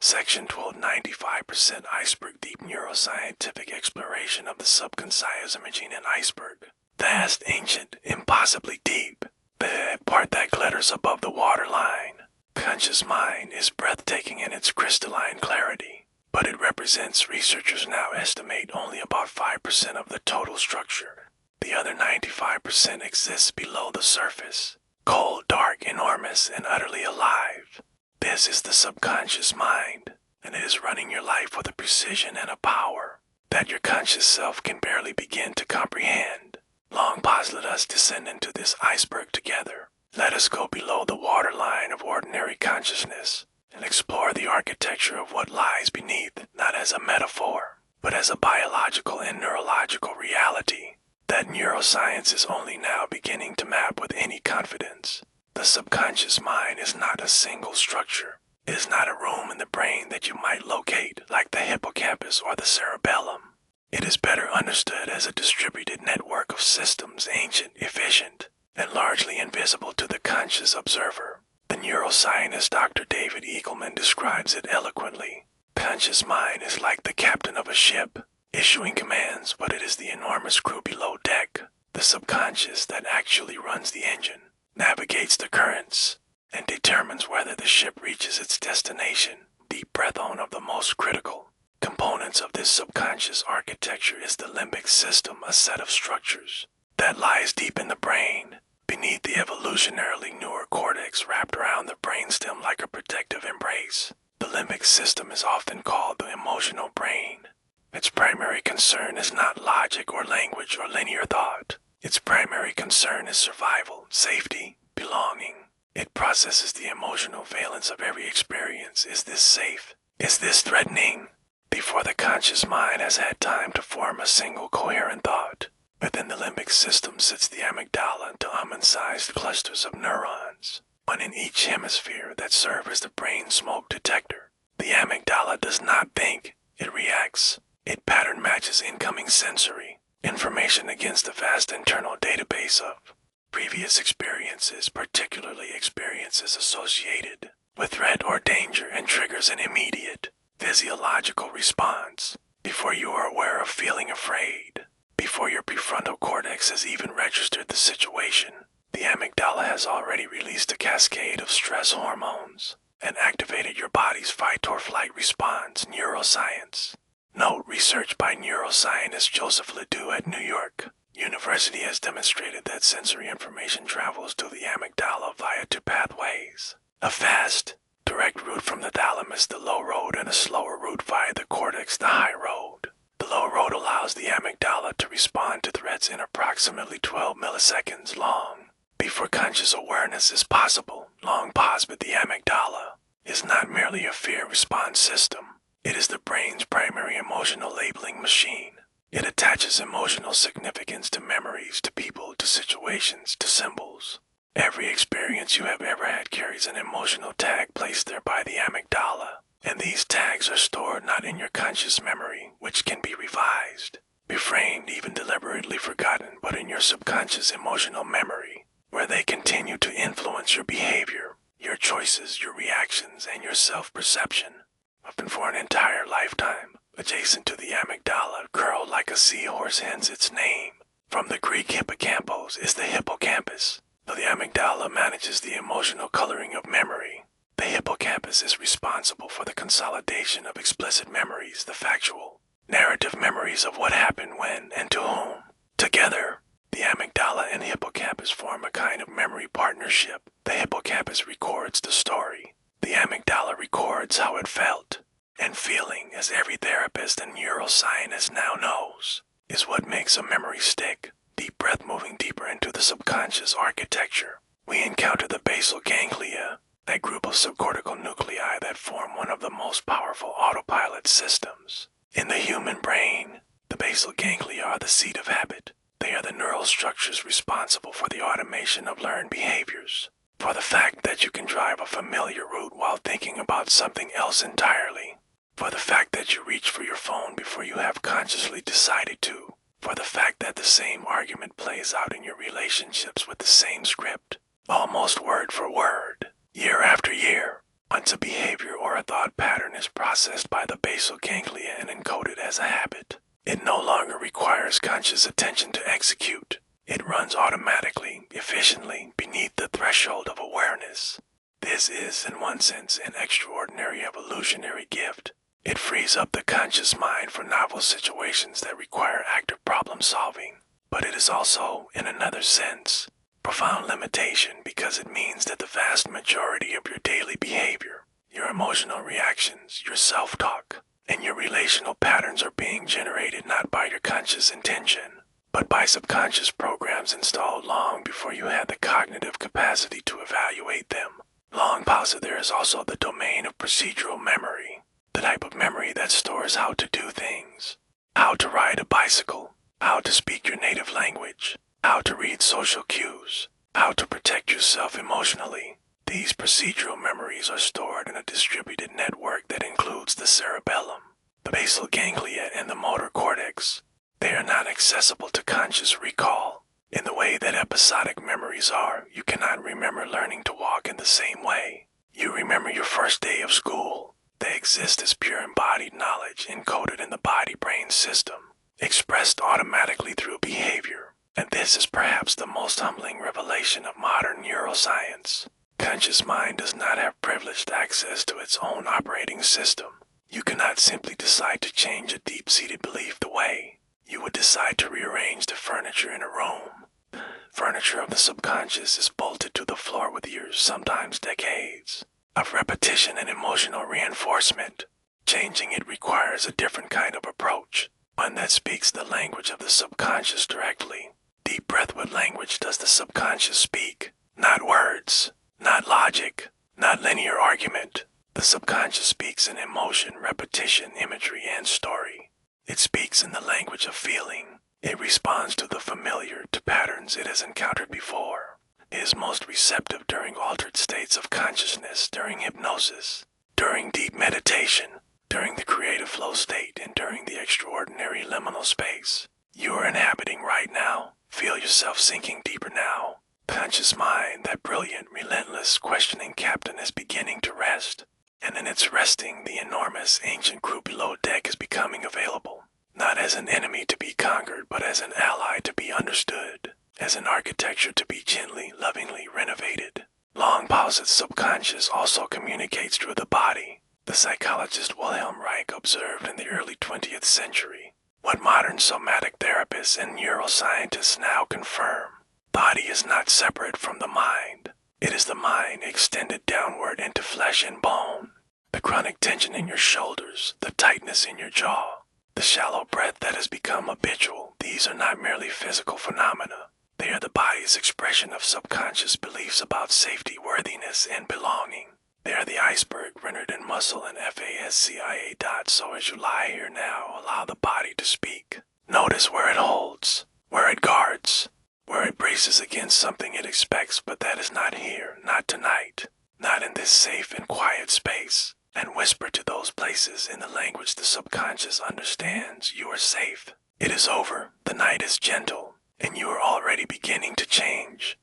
Section 1295% Iceberg Deep Neuroscientific Exploration of the Subconscious Imaging in Iceberg. Vast, ancient, impossibly deep. The part that glitters above the waterline. Conscious mind is breathtaking in its crystalline clarity, but it represents, researchers now estimate, only about 5% of the total structure. The other 95% exists below the surface, cold, dark, enormous, and utterly alive. This is the subconscious mind, and it is running your life with a precision and a power that your conscious self can barely begin to comprehend. Long pause, let us descend into this iceberg together. Let us go below the waterline of ordinary consciousness and explore the architecture of what lies beneath, not as a metaphor, but as a biological and neurological reality that neuroscience is only now beginning to map with any confidence. The subconscious mind is not a single structure. It is not a room in the brain that you might locate like the hippocampus or the cerebellum. It is better understood as a distributed network of systems, ancient, efficient, and largely invisible to the conscious observer. The neuroscientist Dr. David Eagleman describes it eloquently. Conscious mind is like the captain of a ship, issuing commands, but it is the enormous crew below deck, the subconscious, that actually runs the engine, navigates the currents, and determines whether the ship reaches its destination. Deep breath on of the most critical components of this subconscious architecture is the limbic system, a set of structures that lies deep in the brain, beneath the evolutionarily newer cortex wrapped around the brainstem like a protective embrace. The limbic system is often called the emotional brain. Its primary concern is not logic or language or linear thought. Its primary concern is survival, safety, belonging. It processes the emotional valence of every experience. Is this safe? Is this threatening? Before the conscious mind has had time to form a single coherent thought. Within the limbic system sits the amygdala, to almond-sized clusters of neurons, one in each hemisphere, that serve as the brain smoke detector. The amygdala does not think, it reacts. It pattern matches incoming sensory information against a vast internal database of previous experiences, particularly experiences associated with threat or danger, and triggers an immediate physiological response before you are aware of feeling afraid. Before your prefrontal cortex has even registered the situation, the amygdala has already released a cascade of stress hormones and activated your body's fight-or-flight response. Neuroscience. Note: research by neuroscientist Joseph Ledoux at New York University has demonstrated that sensory information travels to the amygdala via two pathways: a fast, direct route from the thalamus, the low road, and a slower route via the cortex, the high road. The low road allows the amygdala to respond to threats in approximately 12 milliseconds long, before conscious awareness is possible. Long pause, but the amygdala is not merely a fear response system. It is the brain's primary emotional labeling machine. It attaches emotional significance to memories, to people, to situations, to symbols. Every experience you have ever had carries an emotional tag placed there by the amygdala, and these tags are stored not in your conscious memory, which can be revised, reframed, even deliberately forgotten, but in your subconscious emotional memory, where they continue to influence your behavior, your choices, your reactions, and your self-perception, often for an entire lifetime. Adjacent to the amygdala, curled like a seahorse, hence its name, from the Greek hippocampos, is the hippocampus. Though the amygdala manages the emotional coloring of memory, the hippocampus is responsible for the consolidation of explicit memories, the factual, narrative memories of what happened, when, and to whom. Together, the amygdala and hippocampus form a kind of memory partnership. The hippocampus records the story. The amygdala records how it felt. And feeling, as every therapist and neuroscientist now knows, is what makes a memory stick. Deep breath, moving deeper into the subconscious architecture. We encounter the basal ganglia, that group of subcortical nuclei that form one of the most powerful autopilot systems in the human brain. The basal ganglia are the seat of habit. They are the neural structures responsible for the automation of learned behaviors, for the fact that you can drive a familiar route while thinking about something else entirely, for the fact that you reach for your phone before you have consciously decided to, for the fact that the same argument plays out in your relationships with the same script, almost word for word, year after year, Once a behavior or a thought pattern is processed by the basal ganglia and encoded as a habit, it no longer requires conscious attention to execute. It runs automatically, efficiently, beneath the threshold of awareness. This is, in one sense, an extraordinary evolutionary gift. It frees up the conscious mind for novel situations that require active problem solving. But it is also, in another sense, profound limitation because it means that the vast majority of your daily behavior, your emotional reactions, your self-talk, and your relational patterns are being generated not by your conscious intention, but by subconscious programs installed long before you had the cognitive capacity to evaluate them. Long pause, there is also the domain of procedural memory, the type of memory that stores how to do things, how to ride a bicycle, how to speak your native language, how to read social cues, how to protect yourself emotionally. These procedural memories are stored in a distributed network that includes the cerebellum, the basal ganglia, and the motor cortex. They are not accessible to conscious recall. In the way that episodic memories are, you cannot remember learning to walk in the same way. You remember your first day of school. They exist as pure embodied knowledge encoded in the body-brain system, expressed automatically through behavior. And this is perhaps the most humbling revelation of modern neuroscience. Conscious mind does not have privileged access to its own operating system. You cannot simply decide to change a deep-seated belief the way you would decide to rearrange the furniture in a room. Furniture of the subconscious is bolted to the floor with years, sometimes decades, of repetition and emotional reinforcement. Changing it requires a different kind of approach, one that speaks the language of the subconscious directly. Deep breath. What language does the subconscious speak? Not words, not logic, not linear argument. The subconscious speaks in emotion, repetition, imagery, and story. It speaks in the language of feeling. It responds to the familiar, to patterns it has encountered before. It is most receptive during altered states of consciousness, during hypnosis, during deep meditation, during the creative flow state, and during the extraordinary liminal space you are inhabiting right now. Feel yourself sinking deeper now. Conscious mind, that brilliant, relentless, questioning captain, is beginning to rest. And in its resting, the enormous, ancient crew below deck is becoming available, not as an enemy to be conquered, but as an ally to be understood, as an architecture to be gently, lovingly renovated. Long pauses. Subconscious also communicates through the body. The psychologist Wilhelm Reich observed in the early 20th century what modern somatic therapists and neuroscientists now confirm. Body is not separate from the mind. It is the mind extended downward into flesh and bone. The chronic tension in your shoulders, the tightness in your jaw, the shallow breath that has become habitual, these are not merely physical phenomena. They are the body's expression of subconscious beliefs about safety, worthiness, and belonging. They are the iceberg rendered in muscle and FASCIA dots. So as you lie here now, allow the body to speak. Notice where it holds, where it guards, where it braces against something it expects, but that is not here, not tonight, not in this safe and quiet space. And whisper to those places in the language the subconscious understands. You are safe. It is over. The night is gentle, and you are already beginning to change.